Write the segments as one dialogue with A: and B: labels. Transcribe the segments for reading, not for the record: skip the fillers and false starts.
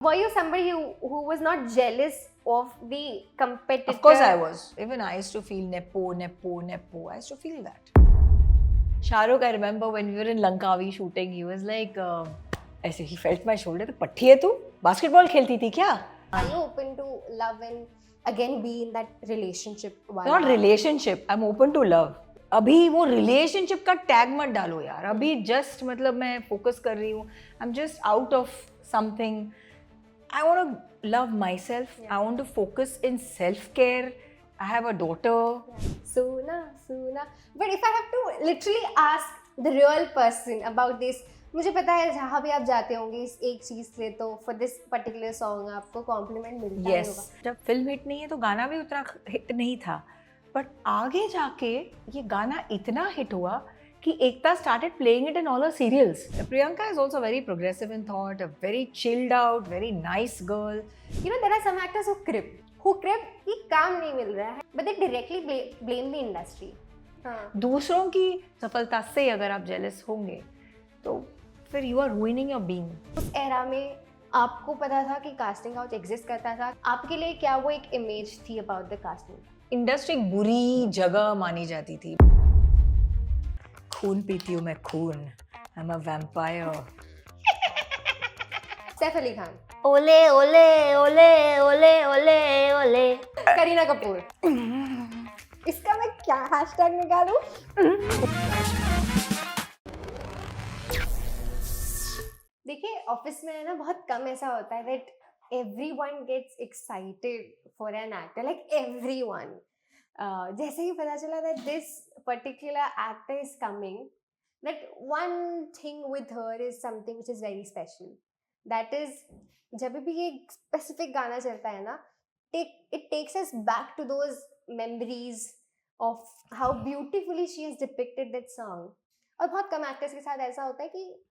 A: Were you somebody who was not jealous of the competitor?
B: Of course I was. Even I used to feel nepo. I used to feel that. Shahrukh, I remember when we were in Langkawi shooting, he was like, ऐसे he felt my shoulder. तो पट्टी है तू? Basketball खेलती थी क्या?
A: Are you open to love and again be in that relationship?
B: Not relationship. I'm open to love. अभी वो relationship का tag मत डालो यार. अभी just मतलब मैं focus कर रही हूँ. I'm just out of something. I want to love myself. Yeah. I want to focus in self-care. I have a daughter.
A: Yeah. Suna. But if I have to literally ask the real person about this, मुझे पता है जहाँ भी आप जाते होंगे इस एक चीज़ से तो for this particular song आपको compliment मिलता ही होगा.
B: जब फिल्म हिट नहीं है तो गाना भी उतना हिट नहीं था. बट आगे जाके ये गाना इतना हिट हुआ कि एकता started playing it in all her serials. Priyanka is also very progressive in thought, a very chilled out, very nice girl.
A: You know, there are some actors who crib कि काम नहीं मिल रहा है, but they directly blame the industry. हाँ.
B: दूसरों की सफलता से अगर आप jealous होंगे, तो फिर you are ruining your being.
A: उस era में आपको पता था कि casting couch exist करता था. आपके लिए क्या वो एक image थी about the casting?
B: Industry बुरी जगह मानी जाती थी. खून पीती हूँ मैं खून. I'm a vampire.
A: Saif Ali Khan.
C: ओले ओले ओले ओले ओले ओले.
A: करीना कपूर. इसका मैं क्या हैशटैग निकालूं? देखिए ऑफिस में है ना बहुत कम ऐसा होता है that everyone gets excited for an actor, like everyone. जैसे ही पता चला that this particular actor is coming, that one thing with her is something which is very special. That is, जब भी ये specific गाना चलता है ना, it takes us back to those memories of how beautifully she has depicted that song. और बहुत कम actors के साथ ऐसा होता है कि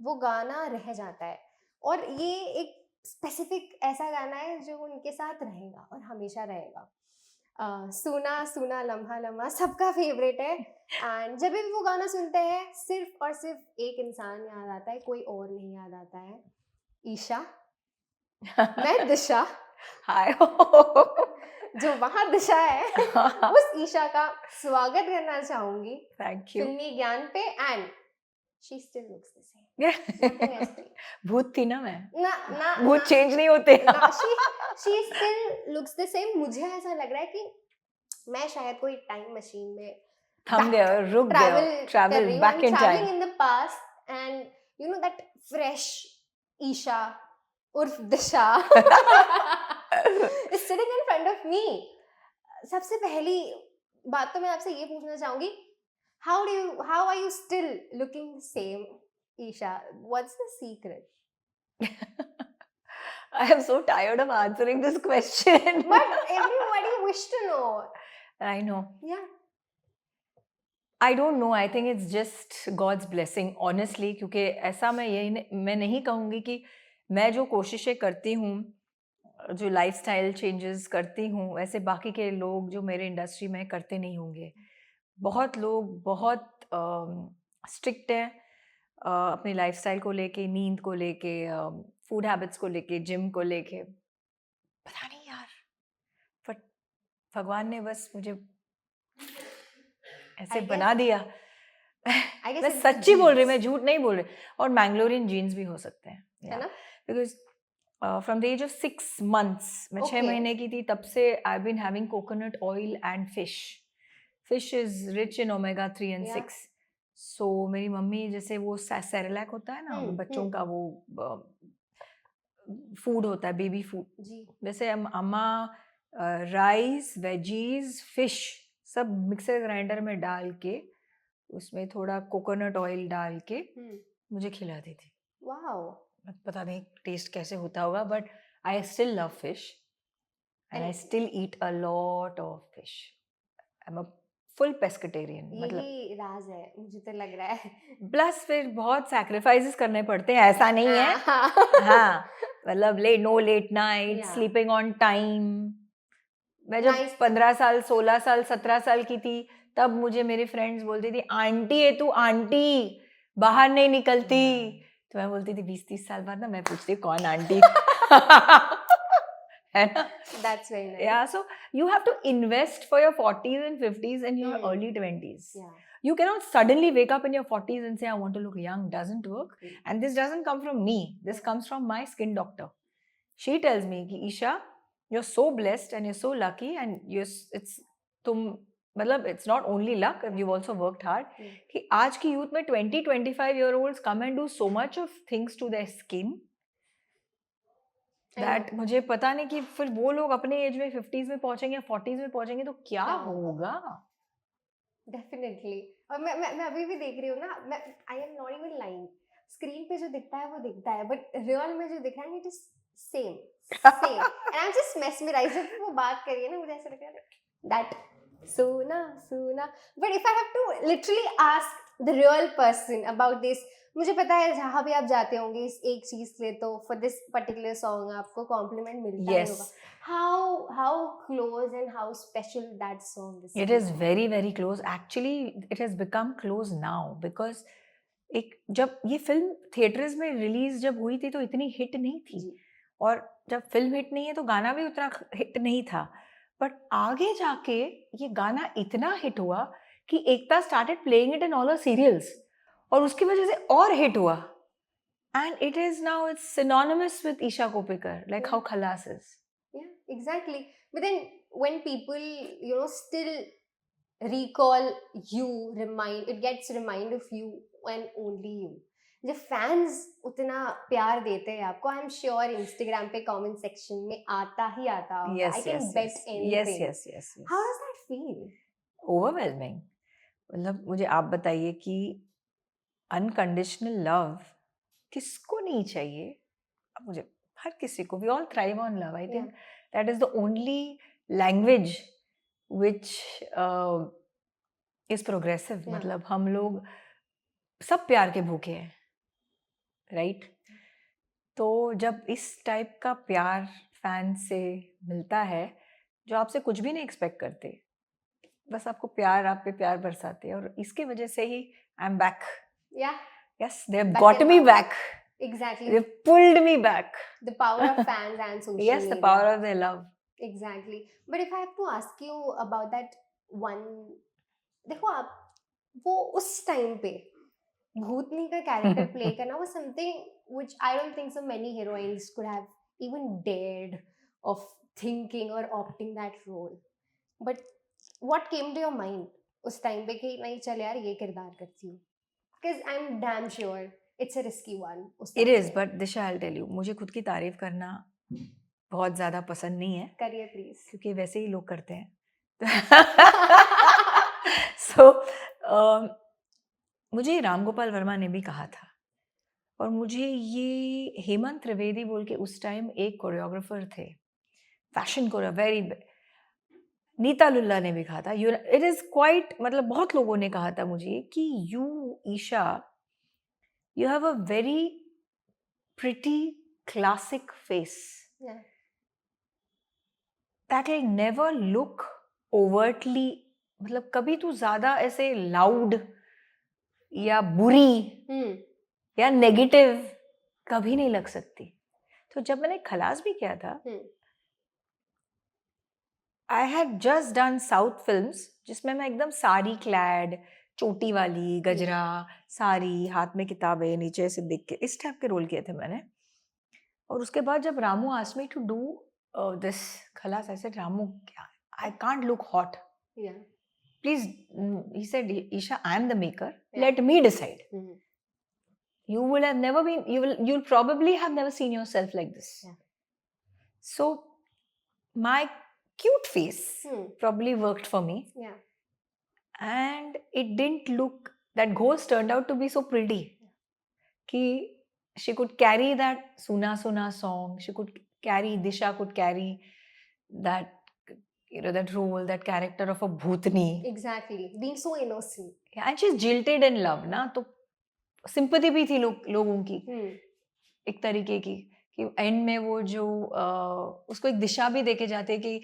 A: वो गाना रह जाता है और ये एक specific ऐसा गाना है जो उनके साथ रहेगा और हमेशा रहेगा. सुना लम्हा लम्हा सबका फेवरेट है. एंड जब भी वो गाना सुनते हैं सिर्फ और सिर्फ एक इंसान याद आता है, कोई और नहीं याद आता है. ईशा. मैं दिशा.
B: हाय.
A: जो वहाँ दिशा है उस ईशा का स्वागत करना चाहूंगी.
B: Thank you.
A: फिल्मी ज्ञान पे. And she still looks the same.
B: भूत थी ना मैं.
A: ना
B: भूत चेंज नहीं होते.
A: she still looks the same. मुझे ऐसा लग रहा है कि मैं शायद कोई टाइम मशीन में
B: थम गया, रुक गया, travel back in time.
A: Traveling in the past and you know that fresh Isha urf Disha is sitting in front of me. सबसे पहली बात तो मैं आपसे ये पूछना चाहूंगी, how are you still looking the same, Isha? What's the secret?
B: I am so tired of answering this question.
A: But everybody wish to know.
B: I know.
A: Yeah.
B: I don't know. I think it's just God's blessing, honestly. क्योंकि ऐसा मैं नहीं कहूँगी कि मैं जो कोशिशें करती हूँ, जो लाइफस्टाइल चेंजेस करती हूँ, वैसे बाकी के लोग जो मेरे इंडस्ट्री में करते नहीं होंगे. बहुत लोग बहुत स्ट्रिक्ट हैं अपनी लाइफस्टाइल को लेके, नींद को लेके, फूड हैबिट्स को लेके, जिम को लेके. पता नहीं यार, बट भगवान ने बस मुझे ऐसे बना दिया. मैं सच्ची बोल रही, मैं झूठ नहीं बोल रही. और मैंगलोरियन जीन्स भी हो सकते हैं,
A: है ना?
B: Because from the age of 6 months, मैं 6 महीने की थी तब से I been having coconut oil and fish. Fish is rich in omega 3 and 6. So मेरी मम्मी जैसे वो सेरेलैक होता है ना बच्चों का, वो फूड होता है, बेबी फूड. वैसे अम्मा राइस, वेजीज, फिश सब मिक्सर ग्राइंडर में डाल के उसमें थोड़ा कोकोनट ऑयल डाल के मुझे खिलाती थी.
A: वाओ.
B: पता नहीं टेस्ट कैसे होता होगा, but I still love fish and I still eat a lot of fish. I am a full pescatarian.
A: यही राज है मुझे तो लग रहा है.
B: प्लस फिर बहुत सैक्रिफाइसेस करने पड़ते हैं, ऐसा नहीं है. हाँ, मतलब no late night, sleeping on time. मैं जब 15 साल 16 साल 17 साल की थी तब मुझे मेरी फ्रेंड्स बोलती थी, आंटी है तू, आंटी बाहर नहीं निकलती. तो मैं बोलती थी 20-30 साल बाद ना मैं पूछती हूँ कौन आंटी. है ना?
A: That's very nice.
B: Yeah, so you have to invest for your 40s and 50s and your
A: Hmm.
B: early 20s.
A: Yeah.
B: You cannot suddenly wake up in your 40s and say, I want to look young. Doesn't work.
A: Hmm.
B: And this doesn't come from me. This comes from my skin doctor. She tells me, कि Isha, you're so blessed and you're so lucky and it's not only luck, you've also worked hard.
A: Hmm.
B: कि आज की youth में 20-25-year-olds come and do so much of things to their skin
A: I know.
B: that मुझे पता नहीं कि फिर वो लोग अपने एज में 50s में पहुंचेंगे 40s में पहुंचेंगे तो क्या
A: क्या
B: होगा?
A: डेफिनेटली और मैं अभी भी देख रही हूँ ना मैं I am not even lying screen पे जो दिखता है वो दिखता है बट रियल में जो दिख रहा है it is same same and I am just mesmerised जब वो बात करिए ना मुझे ऐसा लग रहा है दैट सोना but if I have to literally ask the real person about this मुझे पता है जहाँ भी आप जाते होंगे इस एक चीज के लिए तो फॉर दिस पर्टिकुलर सॉन्ग आपको कॉम्प्लीमेंट मिलता ही
B: Yes.
A: होगा how close and how special that song is
B: It is very very close. Actually, it has become close now because जब ये फिल्म थिएटर्स में रिलीज जब हुई थी तो इतनी हिट नहीं थी
A: जी
B: और जब फिल्म हिट नहीं है तो गाना भी उतना हिट नहीं था बट आगे जाके ये गाना इतना हिट हुआ कि Ekta started playing it in all her serials और उसकी वजह से और हिट हुआ and it is now it's synonymous with Isha Koppikar like how Khallas is
A: Yeah, exactly. But then when people, still recall you, it gets remind of you and only you. जब fans उतना प्यार देते हैं आपको, I'm sure Instagram पे comment section में आता ही आता होगा.
B: yes
A: I can
B: yes
A: bet anything.
B: yes
A: How does that feel?
B: Overwhelming मतलब मुझे आप बताइए कि अनकंडीशनल लव किसको नहीं चाहिए अब मुझे हर किसी को we all thrive on love I think that is the only language which is progressive
A: Yeah.
B: मतलब हम लोग सब प्यार के भूखे हैं राइट तो जब इस टाइप का प्यार फैन से मिलता है जो आपसे कुछ भी नहीं एक्सपेक्ट करते बस आपको प्यार आप पे प्यार बरसाते हैं और इसके वजह से ही I am back
A: Yeah,
B: yes they have
A: Back
B: got
A: and
B: me
A: back.
B: back
A: exactly.
B: they've pulled me back
A: The power of fans and social
B: yes
A: media.
B: the power of their love
A: Exactly. But if I have to ask you about that one, देखो आप वो उस time पे भूतनी का character play करना was something which I don't think so many heroines could have even dared of thinking or opting that role. But what came to your mind उस time पे कि नहीं चल यार ये किरदार करती हूँ? Because I'm damn sure it's a risky one. उस
B: it
A: time
B: is
A: पे.
B: but Disha I'll tell you मुझे खुद की तारीफ करना बहुत ज्यादा पसंद नहीं है
A: करिए प्लीज.
B: क्योंकि वैसे ही लोग करते हैं so मुझे राम गोपाल वर्मा ने भी कहा था और मुझे ये हेमंत त्रिवेदी बोल के उस टाइम एक कोरियोग्राफर थे fashion choreo very Neeta Lulla ने भी कहा था इट इज क्वाइट मतलब बहुत लोगों ने कहा था मुझे कि you Esha you have a very pretty classic face
A: Yeah.
B: That will never look overtly मतलब कभी तू ज्यादा ऐसे लाउड या बुरी या नेगेटिव कभी नहीं लग सकती तो जब मैंने खलास भी किया था I had just done south films जिसमें मैं एकदम साड़ी क्लैड चोटी वाली गजरा साड़ी हाथ में किताबें नीचे से देख के इस टाइप के रोल किए थे मैंने और उसके बाद जब Ramu asked me to do this Khallas I said Ramu I can't look hot
A: Yeah.
B: please he said Isha I am the maker
A: Yeah.
B: let me decide you will have never been you'll probably have never seen yourself like this
A: Yeah.
B: so my cute face probably worked for me
A: Yeah.
B: and it didn't look that ghost turned out to be so pretty ki she could carry that Suna Suna song she could carry Disha could carry that that role that character of a bhutni
A: Exactly. Being so innocent.
B: yeah, and she's jilted in love ना तो sympathy भी थी लोगों की एक तरीके की कि एंड में वो जो उसको एक दिशा भी देके जाते कि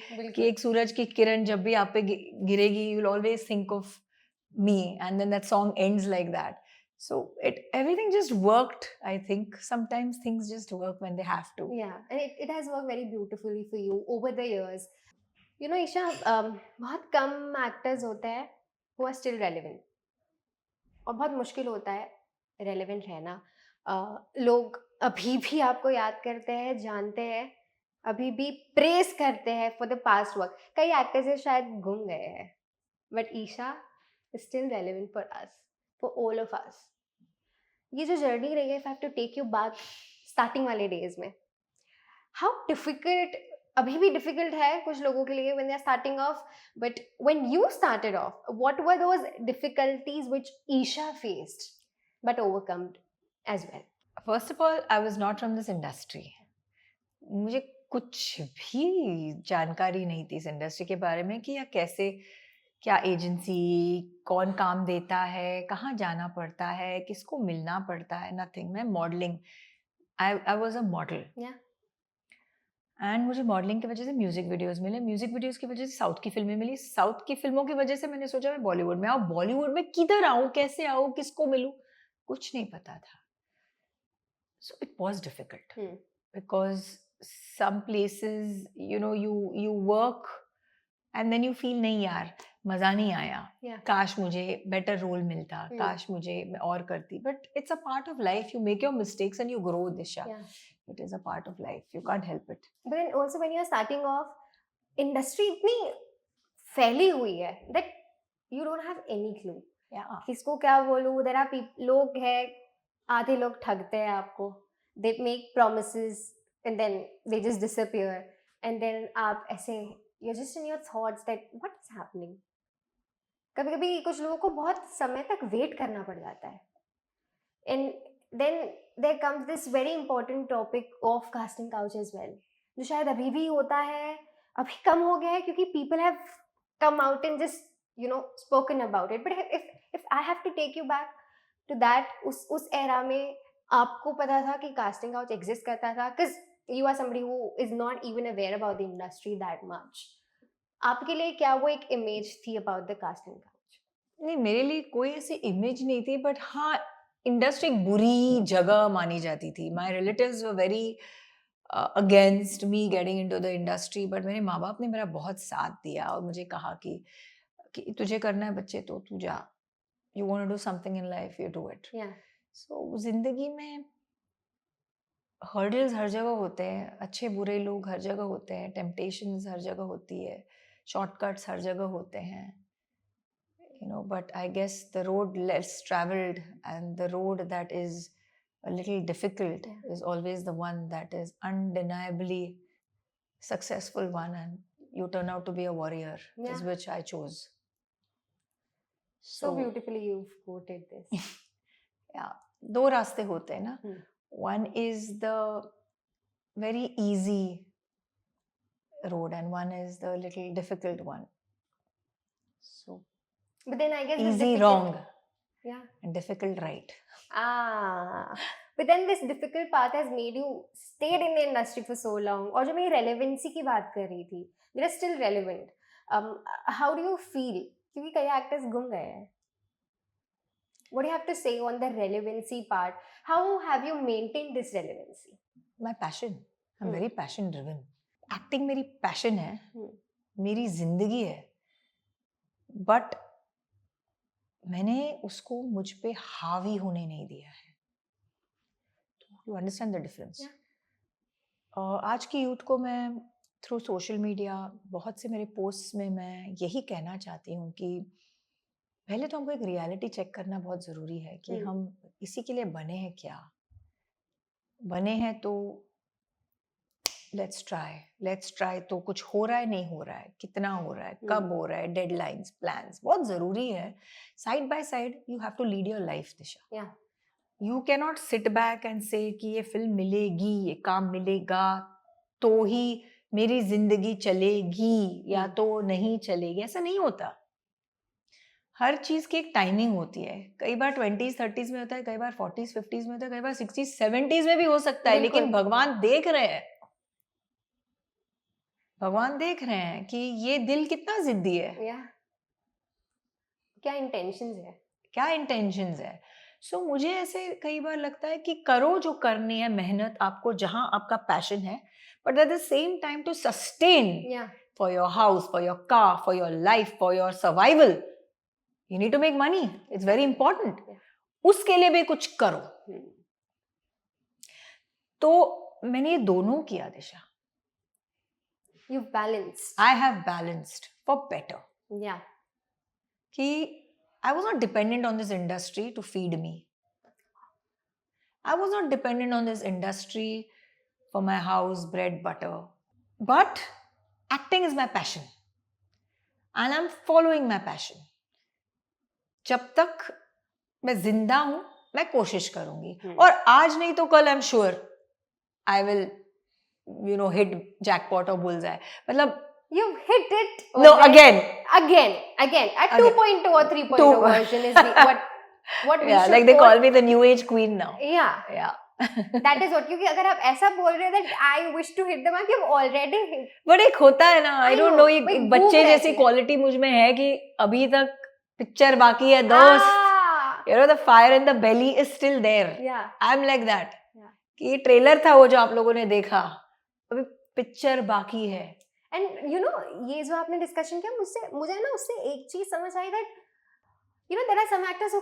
B: एक सूरज की किरण जब भी आप पे गिरेगी you will always think of me and then that song ends like that So everything just worked. I think sometimes things just work when they have to.
A: Yeah, and it has worked very beautifully for you over the years. You know, Esha, बहुत कम actors होते हैं who are still relevant, और बहुत मुश्किल होता है relevant रहना. लोग अभी भी आपको याद करते हैं, जानते हैं, अभी भी प्रेस करते हैं फॉर द पास्ट वर्क. कई एक्टर्स शायद गुम गए हैं, but Esha is still relevant for us, for all of us. ये जो जर्नी रही है, if I have to take you back starting वाले डेज में, हाउ डिफिकल्ट, अभी भी डिफिकल्ट है कुछ लोगों के लिए when they are starting off, but when you started off, what were those difficulties which Isha faced but overcome as well?
B: First of all, I was not from this industry. मुझे कुछ भी जानकारी नहीं थी इस इंडस्ट्री के बारे में कि या कैसे, क्या एजेंसी, कौन काम देता है, कहाँ जाना पड़ता है, किसको मिलना पड़ता है, नथिंग. मैं modelling, I was a model.
A: Yeah.
B: And मुझे मॉडलिंग की वजह से म्यूजिक वीडियोस मिले, म्यूजिक वीडियोस की वजह से साउथ की फिल्में मिली, साउथ की फिल्मों की वजह से मैंने सोचा मैं बॉलीवुड में आऊँ. बॉलीवुड में किधर आऊँ, कैसे आऊँ, किसको मिलूँ, कुछ नहीं पता था. So it was difficult because some places you work and then you feel नहीं यार मजा नहीं आया,
A: Yeah.
B: काश मुझे बेटर रोल मिलता, काश मुझे मैं और करती. But it's a part of life, you make your mistakes and you grow, Disha.
A: Yeah.
B: It is a part of life, you can't help it.
A: But then also when you're starting off, industry इतनी फैली हुई है that you don't have any clue.
B: Yeah.
A: किसको क्या बोलूँ. There are लोग हैं, आधे लोग ठगते हैं आपको. They make promises and then they just disappear. And then आप ऐसे, you're just in your thoughts that what is happening. कभी-कभी कुछ लोगों को बहुत समय तक वेट करना पड़ जाता है. And then there comes this very important topic of casting couch as well, जो शायद अभी भी होता है, अभी कम हो गया है क्योंकि people have come out and just spoken about it. But if I have to take you back to that, उस era में आपको पता था कि casting couch exist करता था, because you are somebody who is not even aware about the industry that much. आपके लिए क्या वो एक image थी about the casting couch?
B: नहीं, मेरे लिए कोई ऐसी इमेज नहीं थी, बट हाँ, इंडस्ट्री एक बुरी जगह मानी जाती थी. माई relatives were very against me getting into the industry, but मेरे माँ बाप ने मेरा बहुत साथ दिया और मुझे कहा कि तुझे करना है बच्चे तो तू जा, you want to do something in life, you do it. So जिंदगी में हर्डल्स हर जगह होते हैं, अच्छे बुरे लोग हर जगह होते हैं, टेम्पटेशंस हर जगह होती है, शॉर्टकट्स हर जगह होते हैं. But I guess the road less traveled and the road that is a little difficult is always the one that is undeniably successful one, and you turn out to be a warrior, is which I chose.
A: So beautifully you've quoted this.
B: Yeah, दो रास्ते होते हैं ना. One is the very easy road and one is the little difficult one. So
A: but then I guess
B: easy wrong, and difficult right.
A: But then this difficult path has made you stayed in the industry for so long. और जो मैं relevancy की बात कर रही थी, they are still relevant. How do you feel? क्योंकि कई actors गुम गए हैं. What do you have to say on the relevancy part? How have you maintained this relevancy?
B: My passion. I'm very passion driven. Acting मेरी passion है, मेरी जिंदगी है. But मैंने उसको मुझ पे हावी होने नहीं दिया है. You understand the difference? आज की यूथ को मैं थ्रू सोशल मीडिया, बहुत से मेरे पोस्ट्स में मैं यही कहना चाहती हूँ कि पहले तो हमको एक रियलिटी चेक करना बहुत ज़रूरी है कि हम इसी के लिए बने हैं. क्या बने हैं तो लेट्स ट्राई. तो कुछ हो रहा है, नहीं हो रहा है, कितना हो रहा है, कब हो रहा है, डेडलाइंस, प्लान्स बहुत ज़रूरी है. Side by side you have to lead your life, Disha. You can not sit back and say कि ये फिल्म मिलेगी, ये काम मिलेगा तो ही मेरी जिंदगी चलेगी या तो नहीं चलेगी. ऐसा नहीं होता. हर चीज की एक टाइमिंग होती है. कई बार 20s 30s में होता है, कई बार 40s 50s में होता है, कई बार 60s 70s में भी हो सकता है. लेकिन भगवान देख रहे हैं, भगवान देख रहे हैं कि ये दिल कितना जिद्दी है,
A: क्या इंटेंशंस है,
B: क्या इंटेंशंस है. सो मुझे ऐसे कई बार लगता है कि करो जो करनी है, मेहनत आपको जहां आपका पैशन है, but at the same time to sustain
A: Yeah.
B: for your house, for your car, for your life, for your survival, you need to make money. It's very important.
A: Yeah.
B: उसके लिए भी कुछ करो. तो मैंने ये दोनों किया दिशा.
A: You've balanced.
B: I have balanced for better.
A: Yeah.
B: कि I was not dependent on this industry to feed me. I was not dependent on this industry for my house, bread, butter. But acting is my passion. And I'm following my passion. जब तक मैं जिंदा हूं, मैं कोशिश करूंगी. और आज नहीं तो कल, I'm sure I will, hit jackpot or bullseye. मतलब
A: You've hit it.
B: no,
A: again.
B: again.
A: At
B: Again.
A: 2.2 or 3.0 version is what we
B: Yeah,
A: should
B: like they
A: call.
B: call me the new age queen now.
A: Yeah.
B: Yeah.
A: That is what. क्योंकि अगर आप ऐसा बोल रहे हो that I wish to hit the mark, you've already hit.
B: But एक होता है ना, I don't know, एक
A: भाई
B: बच्चे
A: भूख
B: जैसी
A: रहती है.
B: क्वालिटी मुझ में है कि अभी तक पिक्चर बाकी है दोस्त. The fire in the belly is still there.
A: Yeah.
B: I'm like that.
A: Yeah.
B: कि ये ट्रेलर था वो जो आप लोगों ने देखा, अभी पिक्चर बाकी है.
A: And ये जो आपने डिस्कशन किया, मुझे ना उससे एक चीज समझ आई that there are some actors who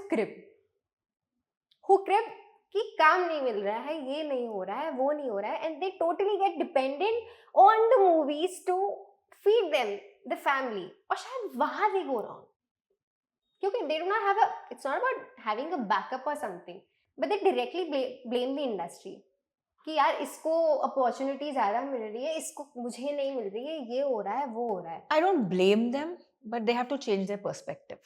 A: crib कि काम नहीं मिल रहा है, ये नहीं हो रहा है, वो नहीं हो रहा है, and they totally get dependent on the movies to feed them, the family. और शायद वहाँ they go wrong. क्योंकि they do not have it's not about having a backup or something, but they directly blame the industry. कि यार इसको opportunity ज्यादा मिल रही है, इसको मुझे नहीं मिल रही है, ये हो रहा है, वो हो रहा है.
B: I don't blame them, but they have to change their perspective.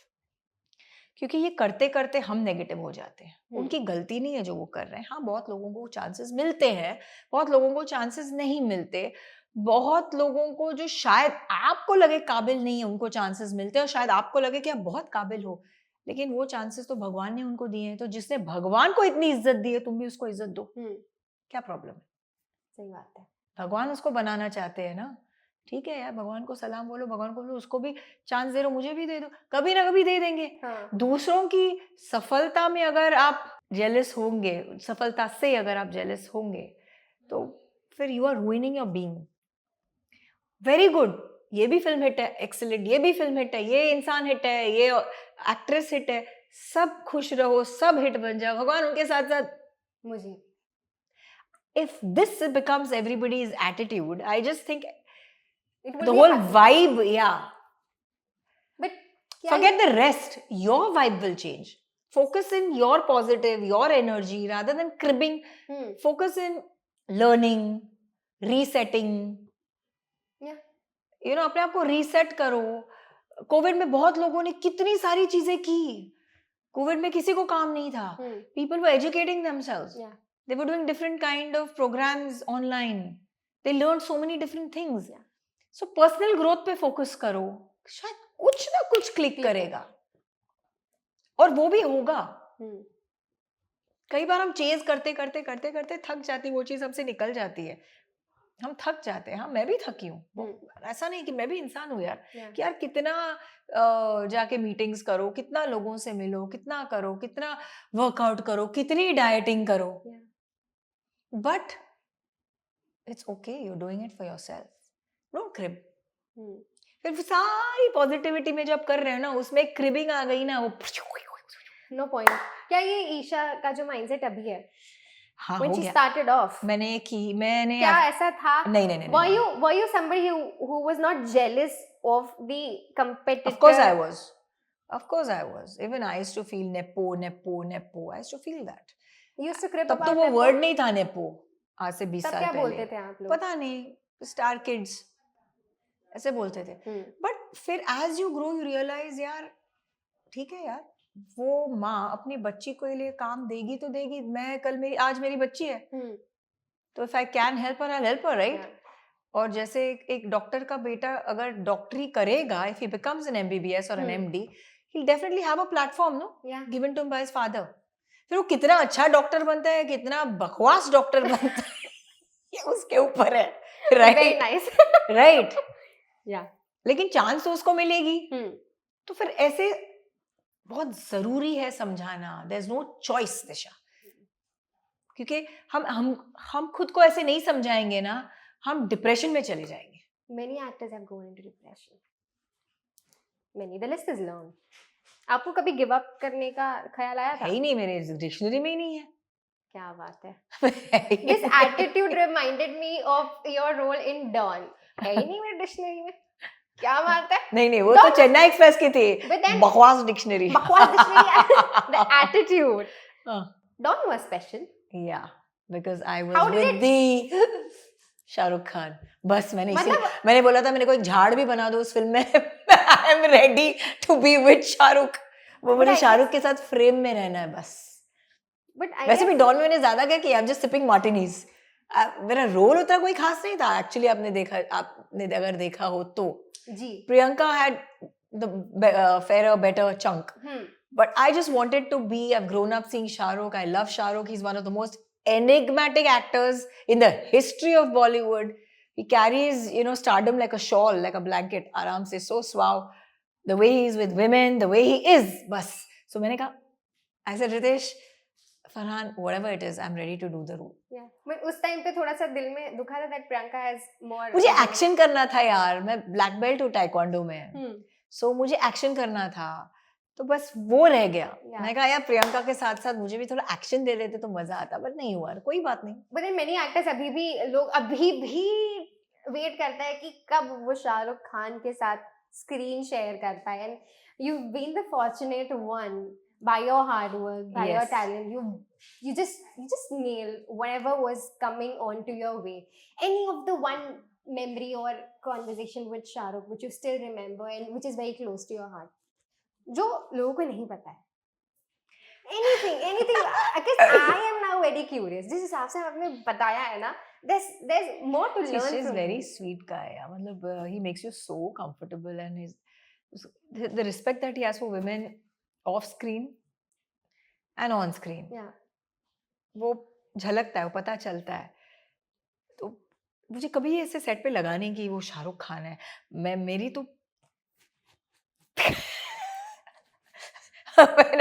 B: क्योंकि ये करते करते हम नेगेटिव हो जाते हैं. उनकी गलती नहीं है जो वो कर रहे हैं. हाँ, बहुत लोगों को चांसेस मिलते हैं, बहुत लोगों को चांसेस नहीं मिलते, बहुत लोगों को जो शायद आपको लगे काबिल नहीं है उनको चांसेस मिलते हैं, और शायद आपको लगे कि आप बहुत काबिल हो, लेकिन वो चांसेस तो भगवान ने उनको दिए हैं. तो जिसने भगवान को इतनी इज्जत दी है, तुम भी उसको इज्जत दो. क्या प्रॉब्लम है?
A: सही बात है.
B: भगवान उसको बनाना चाहते हैं ना, ठीक है यार, भगवान को सलाम बोलो, भगवान को बोलो, उसको भी चांस दे दो, मुझे भी दे दो, कभी ना कभी दे देंगे.
A: हाँ.
B: दूसरों की सफलता में अगर आप जेलस होंगे, सफलता से अगर आप जेलस होंगे, तो फिर you are ruining your being. Very good, ये भी फिल्म हिट है, एक्सीलेंट, ये भी फिल्म हिट है, ये इंसान हिट है, ये एक्ट्रेस हिट है, सब खुश रहो, सब हिट बन जाओ, भगवान उनके साथ साथ.
A: मुझे
B: If this becomes everybody's attitude, I just think
A: it will
B: the
A: be
B: whole
A: hard.
B: vibe, yeah.
A: But
B: Forget the rest. Your vibe will change. Focus in your positive, your energy, rather than cribbing. Focus in learning, resetting.
A: Yeah.
B: अपने आप को reset करो. Covid में बहुत लोगों ने कितनी सारी चीजें की. कोविड में किसी को काम नहीं था. People were educating themselves.
A: Yeah.
B: They were doing different kind of programs online. They learned so many different things.
A: Yeah.
B: So personal growth पे focus करो. शायद कुछ ना कुछ क्लिक करेगा. और वो भी होगा. कई बार हम चेज करते करते करते करते थक जाती, वो चीज हमसे निकल जाती है, हम थक जाते हैं. हाँ, मैं भी थकी हूँ. ऐसा नहीं कि मैं भी इंसान हूँ यार. कि यार कितना जाके मीटिंग्स करो, कितना लोगों से मिलो, कितना करो, कितना वर्कआउट करो, कितनी डाइटिंग करो. But it's okay, you're doing it for yourself. Don't crib. फिर सारी पॉजिटिविटी में जब कर रहे हो ना, उसमें क्रिबिंग आ गई ना, वो
A: नो पॉइंट. क्या ये ईशा का जो माइंडसेट अभी है?
B: हाँ,
A: When
B: हो
A: she
B: गया.
A: started off,
B: मैंने
A: क्या ऐसा था?
B: नहीं.
A: Were you somebody who was not jealous of the competitor?
B: Of course I was. Even I used to feel nepo. I used to feel that.
A: You used to crib
B: तब
A: about
B: तो वो
A: nepo?
B: Word नहीं था nepo. आज से 20
A: तब
B: साल
A: क्या
B: पहले.
A: बोलते थे आप लोग?
B: पता नहीं, स्टार किड्स ऐसे बोलते थे. बट फिर as you grow you realise, यार ठीक है यार, वो माँ अपनी बच्ची के लिए काम देगी तो देगी. मैं आज मेरी बच्ची है, तो if I can help her, I will help her, right? और जैसे एक डॉक्टर का बेटा अगर डॉक्टरी करेगा, if he becomes an MBBS और an MD, he will definitely have a platform, no, given to him by his father. फिर वो कितना अच्छा डॉक्टर बनता है, कितना बकवास डॉक्टर बनता है, ये उसके ऊपर है. Right,
A: nice.
B: राइट.
A: या
B: लेकिन चांस तो उसको मिलेगी. तो फिर ऐसे बहुत जरूरी है समझाना. देयर इज नो चॉइस दिशा, क्योंकि हम खुद को ऐसे नहीं समझाएंगे ना, हम डिप्रेशन में चले जाएंगे.
A: Many actors have gone into depression. Many. The list is long. आपको कभी गिव अप करने का ख्याल आया था?
B: है ही नहीं, मेरे डिक्शनरी में ही नहीं है.
A: क्या बात है. This attitude reminded me of your role in Dawn. है ही नहीं मेरे डिक्शनरी में. क्या बात है.
B: नहीं वो तो चेन्नई एक्सप्रेस की थी.
A: But then
B: बकवास डिक्शनरी.
A: बकवास डिक्शनरी. The attitude.
B: हाँ.
A: Dawn was special.
B: Yeah, because I
A: How
B: was
A: did
B: with the Shahrukh Khan. बस मैंने
A: मतलब-
B: मैंने बोला था मेरे को एक झाड़ भी बना दो उस फिल्म में. I am ready to be with Shahrukh. वो मुझे
A: But I
B: शाहरुख के साथ फ्रेम में रहना है बस.
A: But I
B: वैसे भी
A: guess-
B: डॉन में मैंने ज्यादा क्या किया, I'm just sipping martinis. मेरा रोल उतना कोई खास नहीं था एक्चुअली. आपने अगर देखा हो तो
A: जी.
B: Priyanka had the fairer better chunk. But I just wanted to be, I've grown up seeing Shahrukh. I love Shahrukh. He's one of the most enigmatic actors in the history of Bollywood. He carries, stardom like a shawl, like a blanket. Aram se, so suave. The way he is with women, the way he is. Bas. So I said, Ritesh, Farhan, whatever it is, I'm ready to do the role.
A: Yeah. But उस time पे थोड़ा सा दिल में दुखा था that Priyanka has more.
B: मुझे action करना था यार. मैं ब्लैक बेल्ट हूँ टाइक्वांडो में. So मुझे एक्शन करना था. तो बस वो रह गया. मैं कहा यार प्रियंका के साथ साथ मुझे भी थोड़ा एक्शन दे देते तो मजा आता, बट नहीं हुआ. कोई बात नहीं.
A: But then many actors अभी भी वेट करता है कि कब वो शाहरुख खान के साथ स्क्रीन शेयर कर पाए. And you've been the fortunate one by your hard work, by your
B: Yes.
A: talent. You just nailed whatever was coming onto your way. Any of the one memory or conversation with Shahrukh which you still remember and which is very close to your heart, जो लोगों को नहीं पता है. Anything. Because I am now very curious. जिस हिसाब से आपने बताया है ना, there's more to learn
B: She's
A: from
B: very
A: him.
B: sweet guy. Yeah. मतलब he makes you so comfortable, and the respect that he has for women off screen and on screen.
A: Yeah.
B: वो झलकता है, वो पता चलता है. तो मुझे कभी ऐसे सेट पे लगा नहीं कि वो शाहरुख खान है. मेरी तो when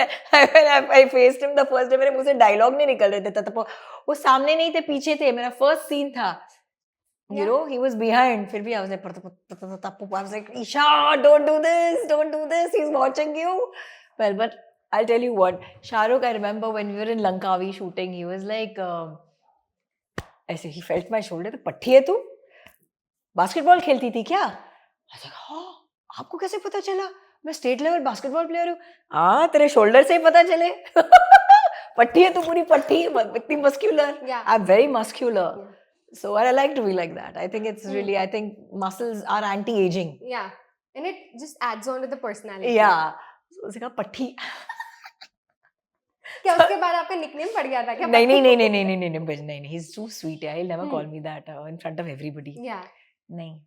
B: I faced him the first day, मेरे मुंह से डायलॉग नहीं निकल रहे थे तब. वो सामने नहीं थे, पीछे थे. मेरा फर्स्ट सीन था. You know, he was behind. फिर भी I was like, Isha, don't do this. He's watching you. Well, but I'll tell you what, Shahrukh, I remember when we were in Lankavi shooting, he was like, ऐसे he felt my shoulder. तो पट्टी है तू? Basketball खेलती थी क्या? I was like, हाँ, आपको कैसे पता चला? मैं स्टेट लेवल बास्केटबॉल प्लेयर हूँ. हाँ, तेरे शोल्डर से ही पता चले. पट्टी है तू, पूरी पट्टी, इतनी muscular.
A: Yeah.
B: I'm very muscular.
A: Yeah.
B: So I like to be like that. I think it's really, I think muscles are anti-aging.
A: Yeah. And it just adds on to the personality.
B: Yeah. So उसने कहा पट्टी.
A: क्या उसके बाद आपका nickname पड़ गया था क्या?
B: नहीं. He's too sweet. He'll never call me that in front of everybody.
A: Yeah.
B: नहीं.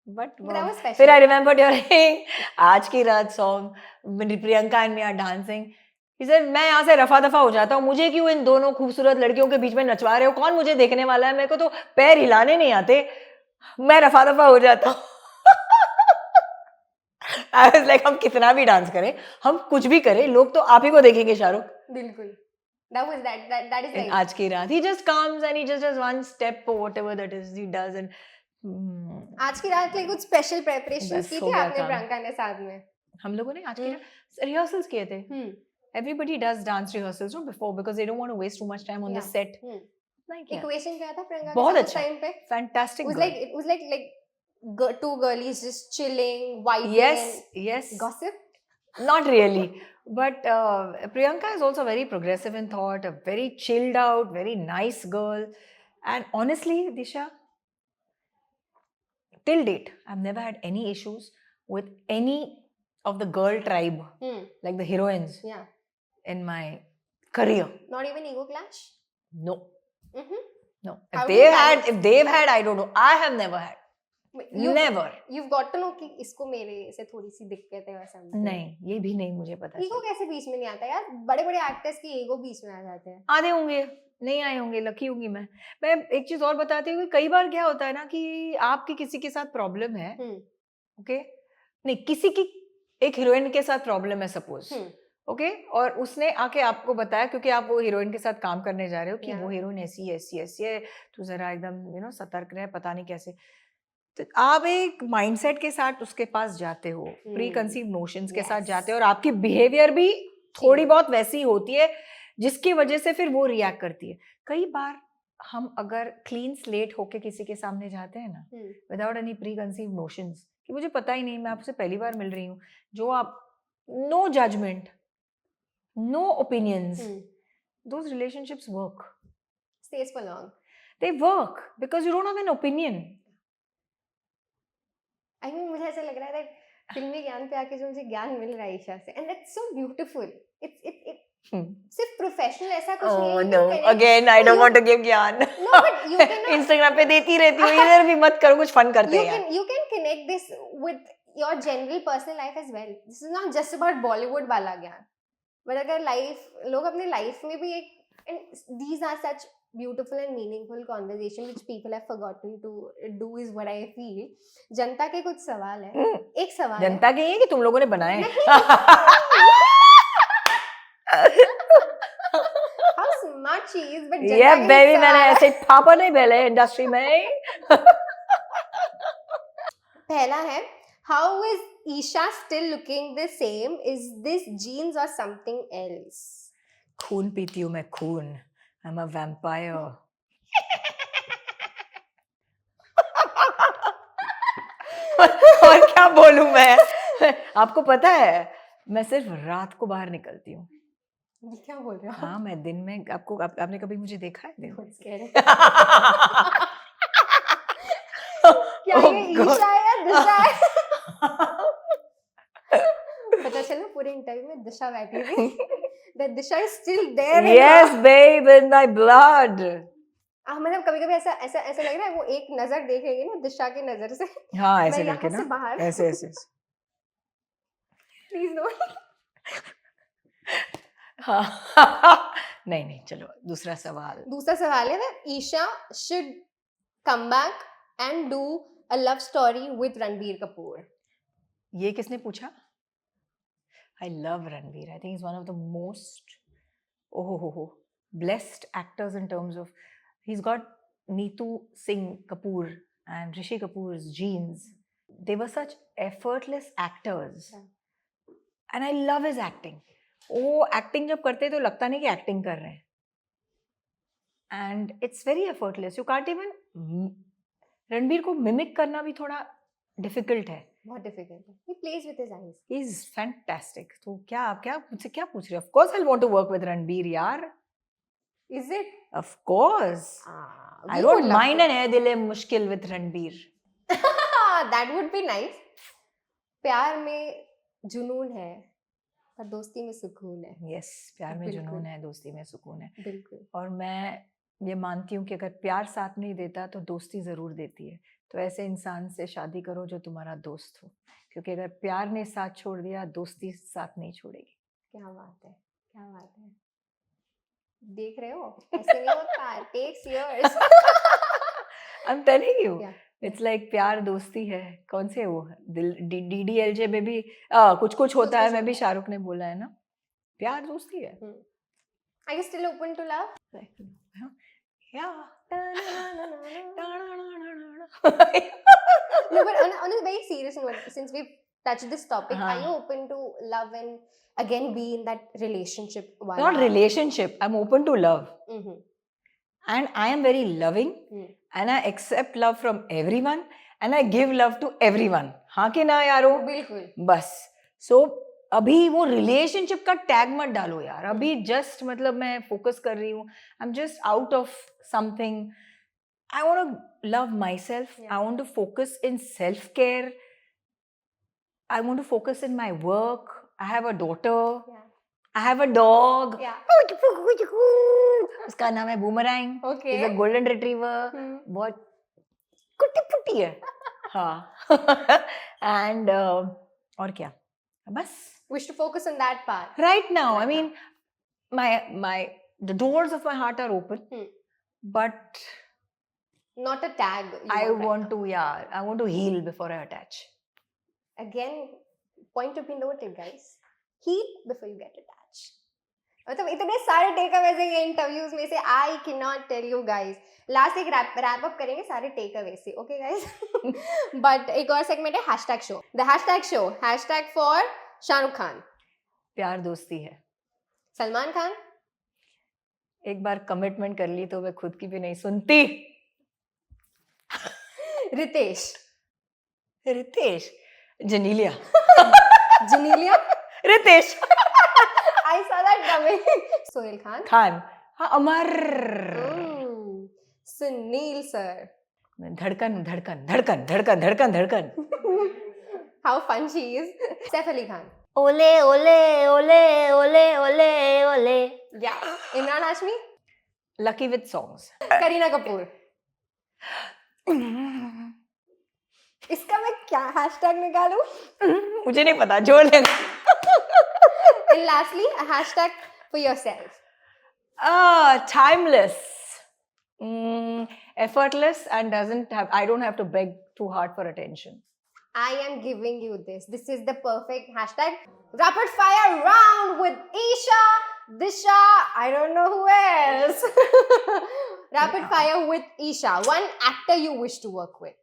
B: But
A: that was special.
B: फिर I remember during आज की रात song, when Priyanka and me are dancing, he said, मैं यहाँ से रफा दफा हो जाता हूँ. मुझे क्यों इन दोनों खूबसूरत लड़कियों के बीच में नचवा रहे हो? कौन मुझे देखने वाला है? मेरे को तो पैर हिलाने नहीं आते. मैं रफा दफा हो जाता हूँ. I was like, हम कितना भी डांस करें, हम कुछ भी करें, लोग तो आप ही को देखेंगे शाहरुख.
A: बिल्कुल. That is right.
B: आज की रात, he just comes and he just does one step or whatever that is he does and
A: आज की रात के लिए कुछ स्पेशल प्रेपरेशंस
B: बस
A: की
B: हो
A: थी
B: गया
A: आपने
B: काम.
A: प्रियंका ने साथ में?
B: हम लोगों ने आज की रात रिहर्सल्स किए थे. Everybody does dance rehearsals before because they don't want to waste too much time on the set. नहीं किया.
A: इक्वेशन क्या था प्रियंका
B: बहुत
A: के साथ
B: अच्छा.
A: टाइम पे?
B: Fantastic.
A: It was like two girlies just chilling, vibing.
B: Yes.
A: Gossip?
B: Not really. But Priyanka is also very progressive in thought, a very chilled out, very nice girl. And honestly, Disha, till date, I've never had any issues with any of the girl tribe, like the heroines
A: Yeah.
B: in my career.
A: Not even ego clash?
B: No. No.
A: How
B: If
A: do you
B: they've had, I don't know. I have never had. Never.
A: You've got to know कि इसको मेरे से थोड़ी सी दिक्कत है वैसा.
B: नहीं, ये भी नहीं मुझे पता.
A: ईगो कैसे बीच में नहीं आता यार? बड़े बड़े एक्टर्स की ईगो बीच में आ जाते हैं.
B: आधे होंगे, नहीं आए होंगे, लकी होंगी मैं एक चीज और बताती हूँ कि कई बार क्या होता है ना कि आपकी किसी के साथ प्रॉब्लम है, ओके, नहीं किसी की एक हीरोइन के साथ प्रॉब्लम है सपोज, ओके, और उसने आके आपको बताया क्योंकि आप वो हीरोइन के साथ काम करने जा रहे हो कि वो हीरोइन ऐसी ऐसी ऐसी है, तो जरा एकदम सतर्क रहे, पता नहीं कैसे, तो आप एक माइंडसेट के साथ उसके पास जाते हो, प्री कंसीव नोशंस के साथ जाते हो, और आपकी बिहेवियर भी थोड़ी बहुत वैसी होती है जिसकी वजह से फिर वो रिएक्ट करती है। कई बार हम अगर क्लीन स्लेट होके किसी के सामने जाते हैं ना, without any pre conceive notions, कि मुझे पता ही नहीं, मैं आपसे पहली बार मिल रही हूँ, जो आप, no judgement, no opinions, those relationships work,
A: stays for long.
B: they work because you don't have an opinion.
A: I mean, मुझे ऐसा लग रहा है that फिल्मी ज्ञान पे आके जो मुझे ज्ञान मिल रहा है ईशा से, and that's so beautiful. It सिर्फ प्रोफेशनल ऐसा कुछ नहीं है.
B: Oh no, again I don't want to give ज्ञान.
A: No, but you can
B: Instagram पे देती रहती हूँ, इधर भी मत करो, कुछ फन करते हैं.
A: You can connect this with your general personal life as well. This is not just about Bollywood वाला ज्ञान. But अगर लोग अपने लाइफ में भी एक, and these are such beautiful and meaningful conversation which people have forgotten to do is what I feel. जनता के कुछ सवाल है. एक सवाल
B: जनता के ये कि तुम लोगों ने बनाए.
A: How smart she is, but जनता
B: ये
A: के
B: बेबी
A: कुछ
B: मैंने
A: सवाल
B: ऐसे पापा नहीं बेले इंडस्ट्री में.
A: पहला है, how is Isha still looking the same? Is this genes or something else?
B: खून पीती हूँ मैं, खून. I'm a vampire. और क्या बोलूं मैं? आपको पता है मैं सिर्फ रात को बाहर निकलती हूँ.
A: क्या बोल रहे हो?
B: हाँ, मैं दिन में आपने कभी मुझे देखा है दिन में?
A: क्या ये ईशा है या दिशा है? पता चला पूरे इंटरव्यू में दिशा बैठी थी. That Disha is still there.
B: Yes, babe, in my blood.
A: मतलब कभी-कभी ऐसा लग रहा है वो एक नजर देख रही है ना दिशा की नजर से.
B: हाँ, ऐसे
A: मैं
B: करके
A: यहाँ से
B: ना,
A: बाहर.
B: ऐसे.
A: Please don't.
B: हाँ. नहीं, चलो दूसरा सवाल.
A: दूसरा सवाल है that Isha should come back and do a love story with Ranbir Kapoor.
B: ये किसने पूछा? I love Ranbir. I think he's one of the most blessed actors in terms of, he's got Neetu Singh Kapoor and Rishi Kapoor's genes. They were such effortless actors.
A: Yeah.
B: And I love his acting. वो acting जब करते हैं तो लगता नहीं कि acting कर रहे हैं. And it's very effortless. You can't even, Ranbir को मिमिक करना भी थोड़ा डिफिकल्ट है.
A: बहुत डिफिकल्ट है. He plays with his eyes.
B: He's fantastic. तो क्या मुझसे क्या पूछ रहे हो? Of course I'll want to work with Ranbir यार.
A: Is it?
B: Of course. I don't mind an ए दिल मुश्किल with Ranbir.
A: That would be nice. प्यार में जुनून है पर दोस्ती में सुकून है.
B: Yes, प्यार में जुनून है, दोस्ती में सुकून है.
A: बिल्कुल.
B: और मैं ये मानती हूँ कि अगर प्यार साथ नहीं देता तो दोस्ती जरूर देती है. तो ऐसे इंसान से शादी करो जो तुम्हारा दोस्त हो, क्योंकि अगर प्यार ने साथ छोड़ दिया दोस्ती साथ नहीं छोड़ेगी.
A: क्या बात है. देख रहे हो ऐसे नहीं होता. Takes years.
B: I'm telling you.
A: Yeah.
B: It's like प्यार दोस्ती है. कौन से वो DDLJ में भी कुछ होता है, मैं भी शाहरुख ने बोला है ना, प्यार दोस्ती है.
A: Are you still open to love?
B: Yeah.
A: No, but on a very serious note, since we've touched this topic, are you open to love and again be in that relationship?
B: Not relationship. I'm open to love.
A: Mm-hmm.
B: And I am very loving. And I accept love from everyone. And I give love to everyone. हाँ कि ना यारो?
A: बिल्कुल.
B: बस. So अभी वो relationship का tag मत डालो यार. अभी जस्ट मतलब मैं फोकस कर रही हूँ. I'm just out of something. I want to love myself.
A: Yeah.
B: I want to focus in self-care. I want to focus in my work. I have a daughter.
A: Yeah.
B: I have a dog.
A: Yeah.
B: उसका नाम है boomerang.
A: Okay.
B: He's a golden retriever. बहुत कुट्टी putty है. हाँ. And और क्या? बस.
A: Wish to focus on that part.
B: Right now, I mean, the doors of my heart are open, but
A: not a tag.
B: I want to heal before I attach.
A: Again, point to be noted, guys. Heal before you get attached. मतलब इतने सारे take Awez हैं ये interviews में से, I can not tell you guys. Last एक wrap up करेंगे सारे टेक अवे से, ओके गाइस. बट एक और सेगमेंट है hashtag show. The hashtag show, hashtag for Shahrukh Khan,
B: प्यार दोस्ती है.
A: सलमान खान,
B: एक बार कमिटमेंट कर ली तो मैं खुद की भी नहीं सुनती.
A: Ritesh,
B: Ritesh, जनीलिया.
A: जनीलिया,
B: Ritesh.
A: I saw that coming. Sohail Khan,
B: Khan. हाँ, अमर.
A: सुनील सर.
B: धड़कन धड़कन धड़कन धड़कन धड़कन धड़कन.
A: How fun she is. Saif Ali Khan.
C: ओले ओले ओले ओले ओले ओले.
A: Yeah. Imran Hashmi.
B: Lucky with songs.
A: Kareena Kapoor. इसका मैं क्या हैशटैग निकालूं?
B: मुझे नहीं पता, जोड़ लेना.
A: And lastly, a hashtag for yourself.
B: Timeless. Effortless and I don't have to beg too hard for attention.
A: I am giving you this. This is the perfect hashtag. Rapid fire round with Isha, Disha, I don't know who else. Rapid fire with Isha. One actor you wish to work with.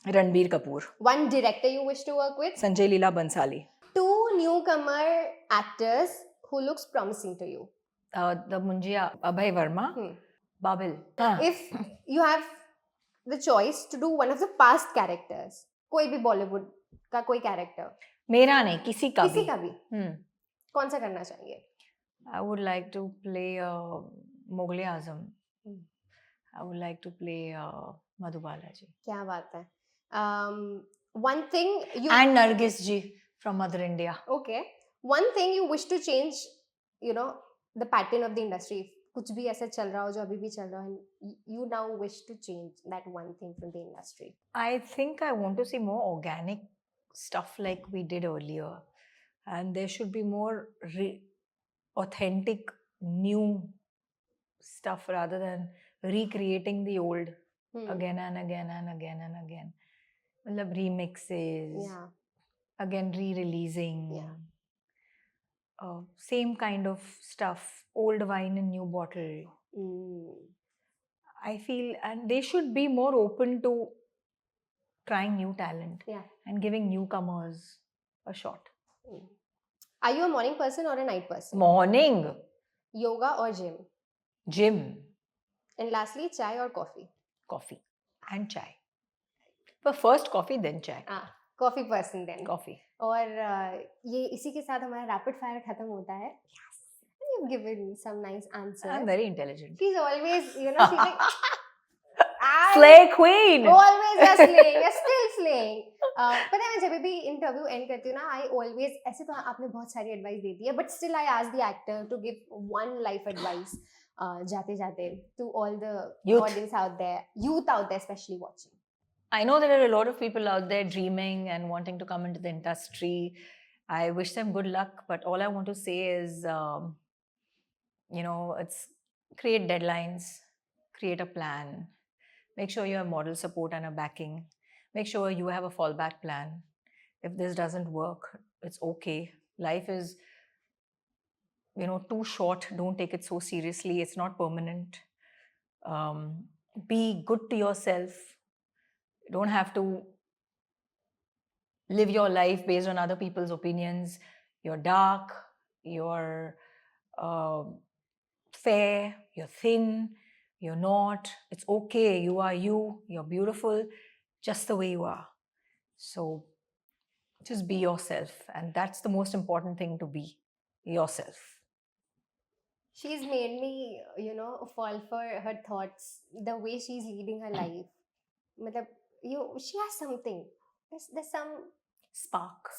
B: Ranbir Kapoor.
A: One director you wish to work with.
B: Sanjay Leela Bansali.
A: Two newcomer actors who looks promising to you.
B: The Munjia, Abhay Verma. Babil.
A: If you have the choice to do one of the past characters, कोई भी बॉलीवुड का कोई character,
B: मेरा नहीं, किसी का
A: भी कौन सा करना चाहिए?
B: I would like to play Mughal Azam. I would like to play Madhu Balaji.
A: क्या बात है. One thing you
B: and Nargis ji from Mother India.
A: Okay. One thing you wish to change, you know, the pattern of the industry. कुछ भी ऐसा चल रहा हो जो अभी भी चल रहा है, you now wish to change that one thing from the industry.
B: I think I want to see more organic stuff like we did earlier, and there should be more authentic new stuff rather than recreating the old again and again and again and again. मतलब remixes.
A: Yeah.
B: Again re-releasing.
A: Yeah.
B: Same kind of stuff, old wine in new bottle. I feel, and they should be more open to trying new talent.
A: Yeah.
B: And giving newcomers a shot.
A: Are you a morning person or a night person?
B: Morning.
A: Yoga or gym?
B: Gym.
A: And lastly, chai or coffee?
B: Coffee and chai. But first coffee, then chai.
A: Coffee person then.
B: Coffee.
A: और ये इसी के साथ हमारा rapid fire खत्म होता है. You've given some nice answers.
B: I'm very intelligent.
A: She's always, you know, she's like
B: slay queen.
A: Always a slaying, you're still slaying. पता है मैं जब भी इंटरव्यू एंड करती हूँ ना, I always, ऐसे तो आपने बहुत सारी एडवाइस दे दी है, but still I ask the actor to give one life advice जाते जाते to all the audience out there, youth out there especially watching.
B: I know there are a lot of people out there dreaming and wanting to come into the industry. I wish them good luck, but all I want to say is, you know, it's create deadlines, create a plan, make sure you have moral support and a backing, make sure you have a fallback plan. If this doesn't work, it's okay. Life is, you know, too short. Don't take it so seriously. It's not permanent. Be good to yourself. You don't have to live your life based on other people's opinions. You're dark, you're fair, you're thin, you're not. It's okay. You are you. You're beautiful just the way you are. So just be yourself. And that's the most important thing, to be yourself.
A: She's made me, you know, fall for her thoughts, the way she's leading her life. She has something. There's some
B: spark.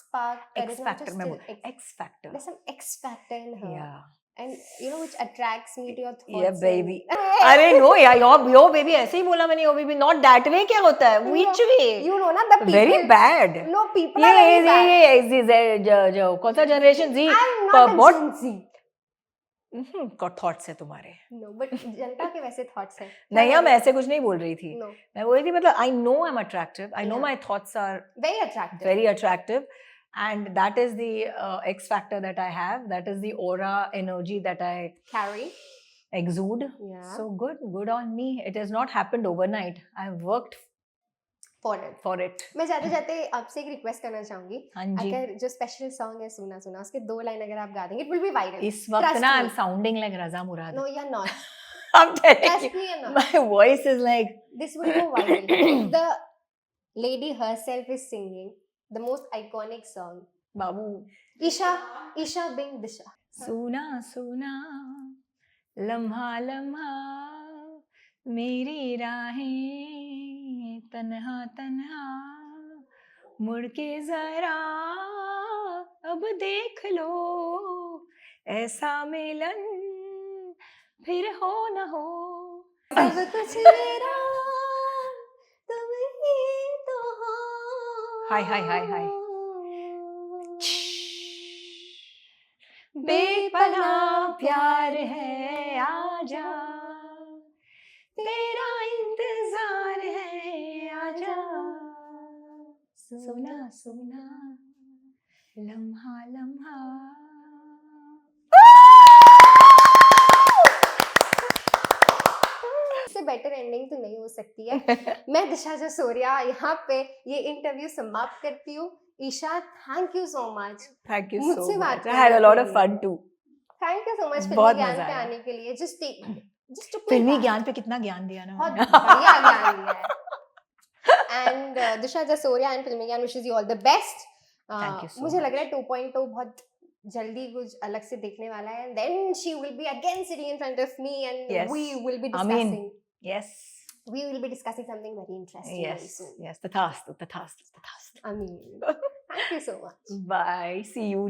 A: X
B: factor. X factor.
A: There's some X factor in her.
B: Yeah.
A: And you know, which attracts me to your thoughts.
B: Yeah, baby. अरे no, yeah, your baby ऐसे ही बोला मैंने, your baby not that way क्या होता है? Which way?
A: You know ना, the people.
B: Very bad.
A: No, people are very bad.
B: ये कौन सा generation Z?
A: I'm not a Gen Z.
B: Thoughts है तुम्हारे.
A: No, but जनता के वैसे थॉट्स हैं.
B: नहीं, मैं ऐसे कुछ नहीं बोल रही थी.
A: No.
B: मैं बोल रही थी, मतलब I know I'm attractive. I know my thoughts are
A: very attractive.
B: Very attractive. and that is the X factor that I have. That is the aura energy that I
A: Carry.
B: exude.
A: Yeah.
B: So good on me. It has not happened overnight. I've worked
A: For it.
B: for it.
A: मैं जाते जाते आपसे एक request करना चाहूंगी,
B: हाँ जी.
A: अगर जो स्पेशल सॉन्ग है सुना सुना उसके 2 लाइन अगर आप गा देंगे, it will be viral.
B: इस वक्त
A: Trust
B: ना
A: me.
B: I'm sounding like Raza Murad.
A: No, you're not.
B: I'm telling
A: Trust
B: you,
A: me, you're not.
B: my voice is like
A: This will go viral. The lady herself is singing the most iconic song.
B: Babu.
A: Isha being Disha.
B: सुना सुना लम्हा लम्हा मेरी राहें तन्हा तन्हा मुड़ के जरा अब देख लो ऐसा मिलन फिर हो न हो.
A: सब कुछ मेरा तुम ही तो हो.
B: हाय हाय हाय हाय. बेपनाह प्यार है आजा तेरा इंतजार है आजा सुना सुना लम्हा लम्हा.
A: इससे बेटर एंडिंग तो नहीं हो सकती है. मैं दिशा जसोरिया यहाँ पे ये इंटरव्यू समाप्त करती हूँ. Isha, thank you so much.
B: Thank you
A: मुझसे
B: so
A: बात
B: much. I had a
A: करने
B: lot
A: के
B: of
A: लिए.
B: fun too.
A: Thank you so much फिल्मी
B: बहुत
A: ज्ञान
B: मजा
A: पे
B: आया.
A: आने के लिए. जस्ट
B: फिल्मी ज्ञान पे कितना ज्ञान दिया ना
A: बहुत
B: मैंने.
A: बढ़िया ज्ञान दिया है. एंड दिशा जसोरिया एंड फिल्मी ज्ञान wishes you all the best.
B: Thank you so
A: मुझे लग रहा
B: much.
A: है 2.0 बहुत जल्दी कुछ अलग से देखने वाला है. Then she will be again sitting in front of me and
B: Yes.
A: We will be
B: I mean,
A: discussing
B: Yes.
A: we will be discussing something very interesting very
B: Yes.
A: soon.
B: Yes. Tathastu. Tathastu. Tathastu.
A: I mean, thank you so much.
B: Bye. See you.